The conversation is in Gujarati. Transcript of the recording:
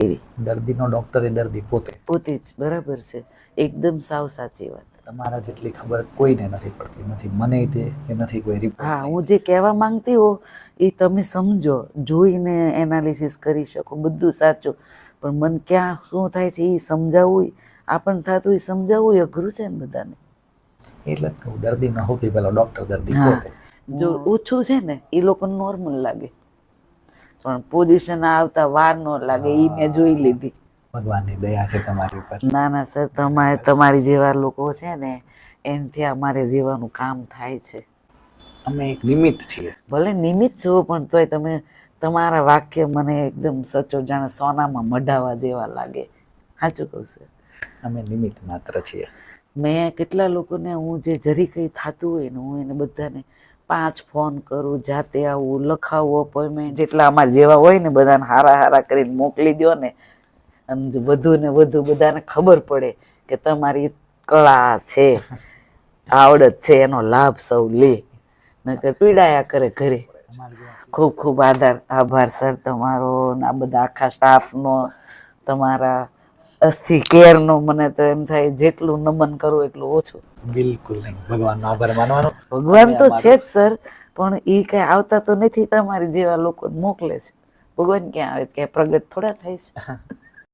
દર્દીનો ડોક્ટર એ દર્દી પોતે પોતે જ. બરાબર છે, એકદમ સાવ સાચી વાત. તમારા જેટલી ખબર કોઈને નથી પડતી, નથી મને તે કે નથી કોઈ રિપોર્ટ. હા, હું જે કહેવા માંગતી હો એ તમે સમજો, જોઈને એનાલિસિસ કરી શકો, બધું સાચું. પણ મન ક્યાં શું થાય છે એ સમજાવવું, આપણને થતું એ સમજાવવું અઘરું છે ને બધાને. એટલે જ કહું, દર્દીનો સૌથી પહેલો ડોક્ટર દર્દી હા, પોતે. જો ઓછું છે ને એ લોકોને નોર્મલ લાગે, પણ પોઝિશન આવતા વાર ન લાગે, એ મેં જોઈ લીધી. ભગવાનની દયા છે તમારી ઉપર. ના ના સર, તમારી જેવા લોકો છે ને એનથી અમારે જીવવાનું કામ થાય છે. અમે એક નિમિત્ત છીએ. ભલે નિમિત્ત છો, પણ તોય તમે તમારા વાક્ય મને એકદમ સચો જાણે સોનામાં મઢાવા જેવા લાગે. સાચું કહું સર. અમે નિમિત્ત માત્ર છીએ. મેં કેટલા લોકોને, હું જે જરી કંઈ થતું હોય ને, હું એને બધાને 5 ફોન કરું, જાતે આવું, લખાવું અપોઇન્ટમેન્ટ, જેટલા અમારા જેવા હોય ને બધાને હારા કરીને મોકલી દો ને. અને વધુ ને વધુ બધાને ખબર પડે કે તમારી કળા છે, આવડત છે, એનો લાભ સૌ લે, નકર પીડાયા કરે ઘરે. ખૂબ ખૂબ આભાર સર તમારો, આ બધા આખા સ્ટાફનો, તમારા અસ્થિ કેરનો. મને તો એમ થાય જેટલું નમન કરું એટલું ઓછું. બિલકુલ નહીં, ભગવાનનો આભાર માનવાનો. ભગવાન તો છે જ સર, પણ એ કઈ આવતા તો નથી, તમારી જેવા લોકો મોકલે છે. ભગવાન ક્યાં આવે, ક્યાં પ્રગટ થોડા થાય છે.